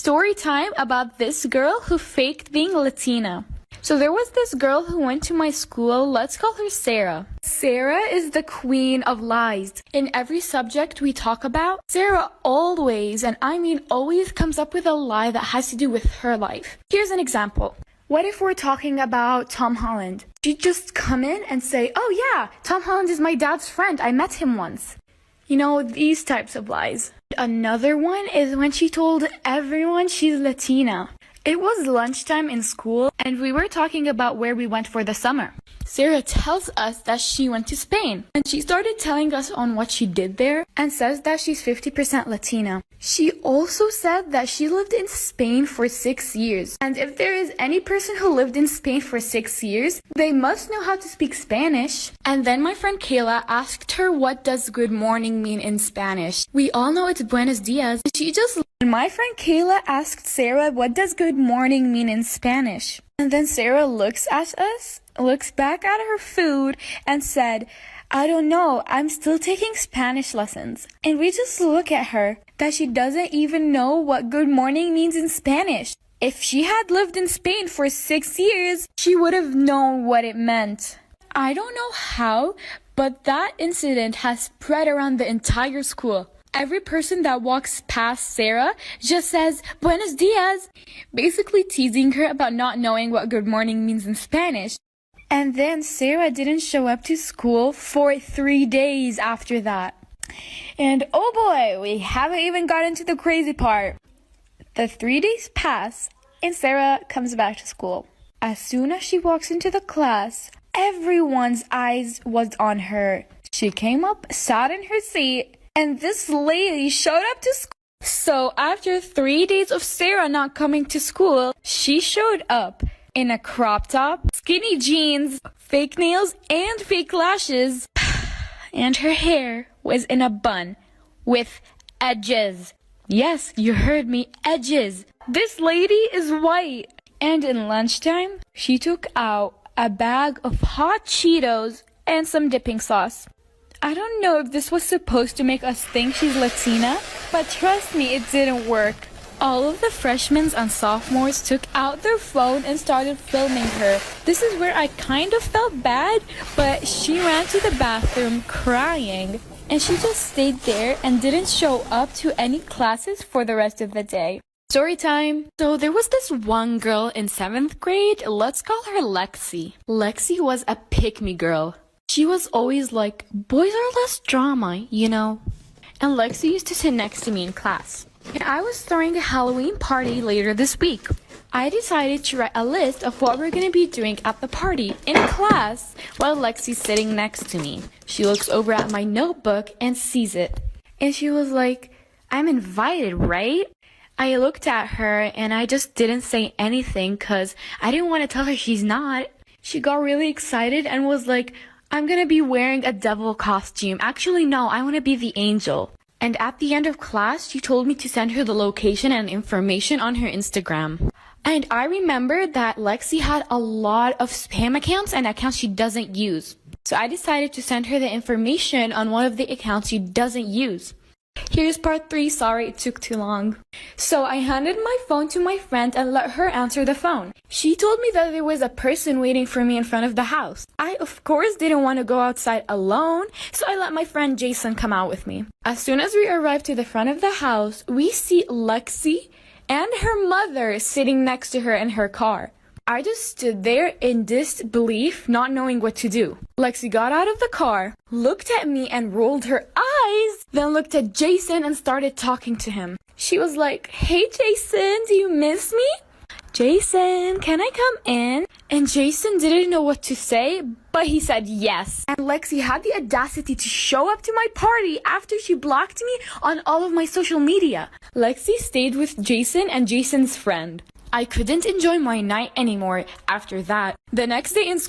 Story time about this girl who faked being Latina. So there was this girl who went to my school. Let's call her Sarah. Sarah is the queen of lies. In every subject we talk about, Sarah always, and I mean always, comes up with a lie that has to do with her life. Here's an example. What if we're talking about Tom Holland? She'd just come in and say, oh yeah, Tom Holland is my dad's friend. I met him once. You know, these types of lies. Another one is when she told everyone she's Latina. It was lunchtime in school and we were talking about where we went for the summer. Sarah tells us that she went to Spain and she started telling us on what she did there and says that she's 50% Latina. She also said that she lived in Spain for 6 years. And if there is any person who lived in Spain for 6 years, they must know how to speak Spanish. And then my friend Kayla asked her, what does good morning mean in Spanish? We all know it's buenos dias. My friend Kayla asked Sarah, what does good morning mean in Spanish? And then Sarah looks at us, looks back at her food and said, I don't know, I'm still taking Spanish lessons. And we just look at her that she doesn't even know what good morning means in Spanish. If she had lived in Spain for 6 years, she would have known what it meant. I don't know how, but that incident has spread around the entire school. Every person that walks past Sarah just says, buenos dias, basically teasing her about not knowing what good morning means in Spanish. And then Sarah didn't show up to school for 3 days after that. And oh boy, we haven't even gotten to the crazy part. The 3 days pass and Sarah comes back to school. As soon as she walks into the class, everyone's eyes was on her. She came up, sat in her seat, and this lady showed up to school. So after 3 days of Sarah not coming to school, she showed up in a crop top, skinny jeans, fake nails, and fake lashes. And her hair was in a bun with edges. Yes, you heard me, edges. This lady is white. And in lunchtime, she took out a bag of hot Cheetos and some dipping sauce. I don't know if this was supposed to make us think she's Latina, but trust me, it didn't work. All of the freshmen and sophomores took out their phone and started filming her. This is where I kind of felt bad, but she ran to the bathroom crying. And she just stayed there and didn't show up to any classes for the rest of the day. Story time. So there was this one girl in 7th grade. Let's call her Lexi. Lexi was a pick-me girl. She was always like, boys are less drama, you know. And Lexi used to sit next to me in class. And I was throwing a Halloween party later this week. I decided to write a list of what we're going to be doing at the party in class while Lexi's sitting next to me. She looks over at my notebook and sees it. And she was like, I'm invited, right? I looked at her and I just didn't say anything because I didn't want to tell her she's not. She got really excited and was like, I'm going to be wearing a devil costume. Actually, no, I want to be the angel. And at the end of class, she told me to send her the location and information on her Instagram. And I remembered that Lexi had a lot of spam accounts and accounts she doesn't use. So I decided to send her the information on one of the accounts she doesn't use. Here's part 3. Sorry it took too long. So I handed my phone to my friend and let her answer the phone. She told me that there was a person waiting for me in front of the house. I, of course, didn't want to go outside alone, so I let my friend Jason come out with me. As soon as we arrived to the front of the house, we see Lexi and her mother sitting next to her in her car. I just stood there in disbelief, not knowing what to do. Lexi got out of the car, looked at me and rolled her eyes, then looked at Jason and started talking to him. She was like, hey Jason, do you miss me? Jason, can I come in? And Jason didn't know what to say, but he said yes. And Lexi had the audacity to show up to my party after she blocked me on all of my social media. Lexi stayed with Jason and Jason's friend. I couldn't enjoy my night anymore after that. The next day in school,